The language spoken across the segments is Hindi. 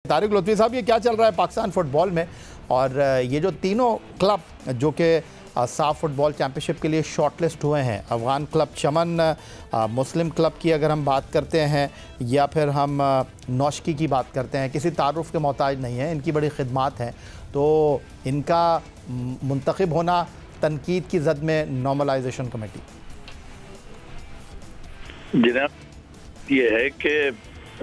तारिक लुत्फ़ी साहब, ये क्या चल रहा है पाकिस्तान फुटबॉल में, और ये जो तीनों क्लब जो कि साफ फुटबॉल चैम्पियनशिप के लिए शॉर्टलिस्ट हुए हैं, अफ़गान क्लब चमन, मुस्लिम क्लब की अगर हम बात करते हैं या फिर हम नौशकी की बात करते हैं, किसी तारुफ़ के मोहताज नहीं है, इनकी बड़ी खिदमात हैं, तो इनका मुंतखब होना तनकीद की जद में नॉर्मलाइजेशन कमेटी। जनाब, ये है कि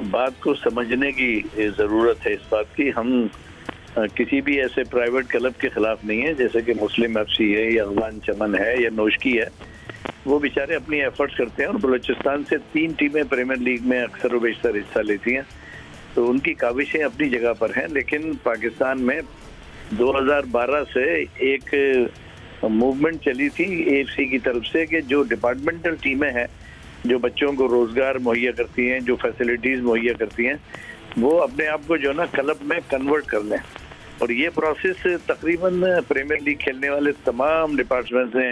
बात को समझने की ज़रूरत है। इस बात की हम किसी भी ऐसे प्राइवेट क्लब के खिलाफ नहीं है, जैसे कि मुस्लिम एफसी है या अफ़गान चमन है या नौशकी है। वो बेचारे अपनी एफर्ट्स करते हैं और बलूचिस्तान से 3 टीमें प्रीमियर लीग में अक्सर व बेशतर हिस्सा लेती हैं, तो उनकी काविशें अपनी जगह पर हैं। लेकिन पाकिस्तान में 2012 से एक मूवमेंट चली थी एएफसी की तरफ से कि जो डिपार्टमेंटल टीमें हैं, जो बच्चों को रोज़गार मुहैया करती हैं, जो फैसिलिटीज़ मुहैया करती हैं, वो अपने आप को जो ना क्लब में कन्वर्ट कर लें। और ये प्रोसेस तकरीबन प्रीमियर लीग खेलने वाले तमाम डिपार्टमेंट्स ने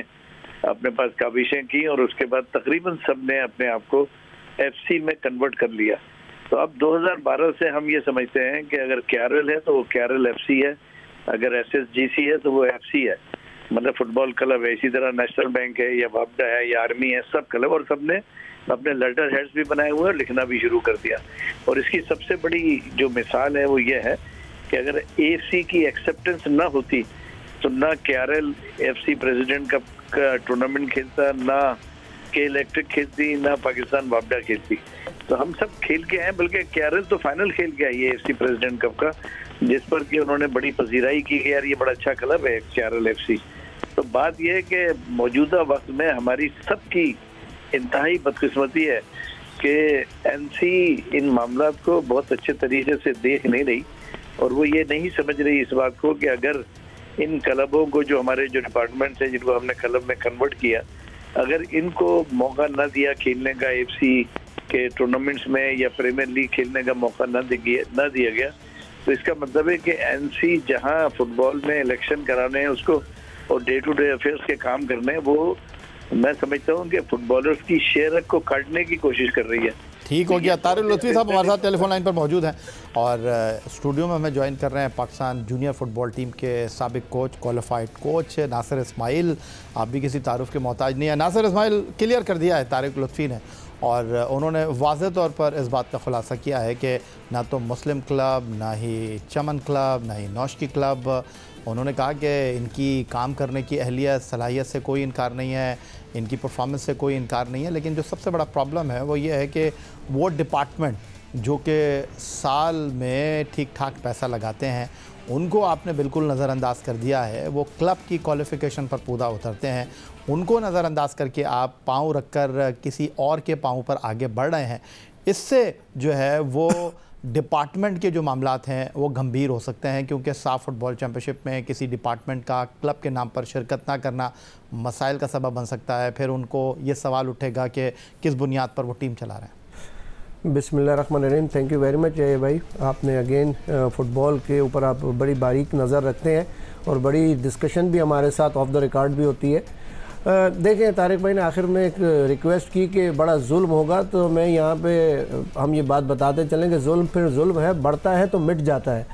अपने पास काविशें की और उसके बाद तकरीबन सब ने अपने आप को एफसी में कन्वर्ट कर लिया। तो अब 2012 से हम ये समझते हैं कि अगर कैरल है तो वो कैरल एफसी है, अगर एसएसजीसी है तो वो एफसी है, मतलब फुटबॉल क्लब है। इसी तरह नेशनल बैंक है या वापडा है या आर्मी है, सब क्लब, और सब ने अपने लेटर हेड्स भी बनाए हुए और लिखना भी शुरू कर दिया। और इसकी सबसे बड़ी जो मिसाल है वो ये है कि अगर एएफसी की एक्सेप्टेंस ना होती तो ना केआरएल एफसी प्रेसिडेंट कप का टूर्नामेंट खेलता, ना के इलेक्ट्रिक खेलती, ना पाकिस्तान वापडा खेलती। तो हम सब खेल के हैं, बल्कि केआरएल तो फाइनल खेल के आई है एफसी प्रेसिडेंट कप का, जिस पर कि उन्होंने बड़ी पजीराई की कि यार ये बड़ा अच्छा क्लब है केआरएल एफसी। तो बात यह है कि मौजूदा वक्त में हमारी सबकी इंतहाई बदकिस्मती है कि एनसी इन मामलात को बहुत अच्छे तरीके से देख नहीं रही, और वो ये नहीं समझ रही इस बात को कि अगर इन क्लबों को, जो हमारे जो डिपार्टमेंट्स हैं जिनको हमने क्लब में कन्वर्ट किया, अगर इनको मौका ना दिया खेलने का एफसी के टूर्नामेंट्स में या प्रीमियर लीग खेलने का मौका ना दिया गया, तो इसका मतलब है कि एनसी जहां फुटबॉल में इलेक्शन कराने हैं उसको और डे टू डे अफेयर्स के काम करने हैं, वो मैं समझता हूँ कि फुटबॉलर्स की शेयर को काटने की कोशिश कर रही है। ठीक हो गया। तारिक लुत्फ़ी साहब हमारे साथ टेलीफोन लाइन पर मौजूद हैं और स्टूडियो में हमें ज्वाइन कर रहे हैं पाकिस्तान जूनियर फुटबॉल टीम के साबिक coach, qualified coach Nasir Ismail. आप भी किसी तारुफ के मोहताज नहीं है। नासिर इस्माइल क्लियर कर दिया है तारिक लुत्फ़ी ने, और उन्होंने वाज़ेह तौर पर इस बात का खुलासा किया है कि ना तो मुस्लिम क्लब, ना ही चमन क्लब, ना ही नौशकी क्लब, उन्होंने कहा कि इनकी काम करने की अहलियत, सलाहियत से कोई इनकार नहीं है, इनकी परफॉर्मेंस से कोई इनकार नहीं है, लेकिन जो सबसे बड़ा प्रॉब्लम है वो ये है कि वो डिपार्टमेंट जो कि साल में ठीक ठाक पैसा लगाते हैं, उनको आपने बिल्कुल नज़रअंदाज कर दिया है। वो क्लब की क्वालिफ़िकेशन पर पूरा उतरते हैं, उनको नज़रअंदाज करके आप पाँव रख कर किसी और के पाँव पर आगे बढ़ रहे हैं। इससे जो है वो डिपार्टमेंट के जो मामलात हैं वो गंभीर हो सकते हैं, क्योंकि साफ फुटबॉल चैम्पियनशिप में किसी डिपार्टमेंट का क्लब के नाम पर शिरकत ना करना मसाइल का सबब बन सकता है। फिर उनको ये सवाल उठेगा कि किस बुनियाद पर वो टीम चला रहे हैं। बिस्मिल्लाहिर्रहमानिर्रहीम। थैंक यू वेरी मच जय भाई, आपने अगेन फुटबॉल के ऊपर आप बड़ी बारीक नज़र रखते हैं और बड़ी डिस्कशन भी हमारे साथ ऑफ द रिकॉर्ड भी होती है। देखें, तारिक भाई ने आखिर में एक रिक्वेस्ट की कि बड़ा जुल्म होगा, तो मैं यहाँ पे हम ये बात बताते चलें कि जुल्म फिर जुल्म है, बढ़ता है तो मिट जाता है।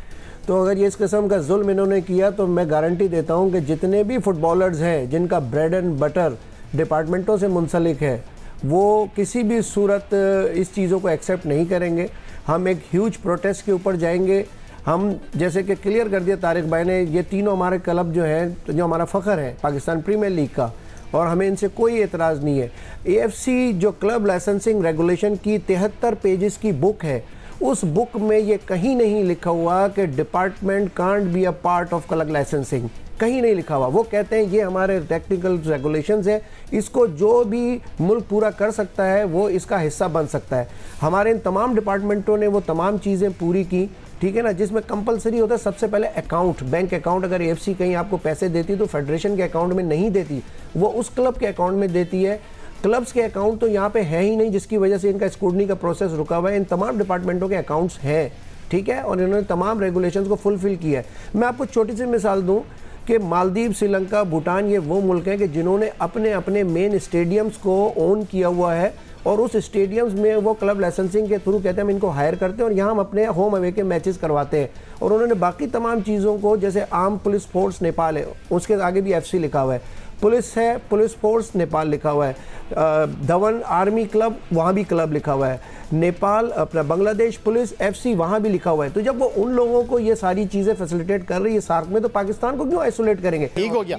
तो अगर ये इस किस्म का जुल्म इन्होंने किया तो मैं गारंटी देता हूँ कि जितने भी फुटबॉलर्स हैं जिनका ब्रेड एंड बटर डिपार्टमेंटों से मुंसलिक है, वो किसी भी सूरत इस चीज़ों को एक्सेप्ट नहीं करेंगे। हम एक ह्यूज प्रोटेस्ट के ऊपर जाएंगे। हम जैसे कि क्लियर कर दिया तारिक भाई ने, ये तीनों हमारे क्लब जो हैं, जो हमारा फ़ख्र है पाकिस्तान प्रीमियर लीग का, और हमें इनसे कोई एतराज़ नहीं है। एएफसी जो क्लब लाइसेंसिंग रेगुलेशन की 73 पेजेस की बुक है, उस बुक में ये कहीं नहीं लिखा हुआ कि department can't be a part of club licensing, कहीं नहीं लिखा हुआ। वो कहते हैं ये हमारे टेक्निकल रेगुलेशंस है, इसको जो भी मुल्क पूरा कर सकता है वो इसका हिस्सा बन सकता है। हमारे इन तमाम डिपार्टमेंटों ने वो तमाम चीज़ें पूरी की, ठीक है ना, जिसमें कंपलसरी होता है सबसे पहले अकाउंट, बैंक अकाउंट। अगर एएफसी कहीं आपको पैसे देती तो फेडरेशन के अकाउंट में नहीं देती, वो उस क्लब के अकाउंट में देती है। क्लब्स के अकाउंट तो यहाँ पे है ही नहीं, जिसकी वजह से इनका स्क्रूटनी का प्रोसेस रुका हुआ है। इन तमाम डिपार्टमेंटों के अकाउंट्स हैं, ठीक है, और इन्होंने तमाम रेगुलेशंस को फुलफिल किया है। मैं आपको छोटी सी मिसाल दूँ कि मालदीव, श्रीलंका, भूटान, ये वो मुल्क हैं कि जिन्होंने अपने अपने मेन स्टेडियम्स को ओन किया हुआ है और उस स्टेडियम्स में वो क्लब लाइसेंसिंग के थ्रू कहते हैं हम इनको हायर करते हैं और यहाँ हम अपने होम अवे के मैचेस करवाते हैं। और उन्होंने बाकी तमाम चीज़ों को, जैसे आर्म पुलिस फोर्स नेपाल है, उसके आगे भी FC लिखा हुआ है, पुलिस है, पुलिस फोर्स नेपाल लिखा हुआ है, धवन आर्मी क्लब वहाँ भी क्लब लिखा हुआ है, नेपाल अपना बांग्लादेश पुलिस FC वहाँ भी लिखा हुआ है। तो जब वो उन लोगों को ये सारी चीज़ें फैसिलिटेट कर रही है सार्क में, तो पाकिस्तान को क्यों आइसोलेट करेंगे? ठीक हो गया।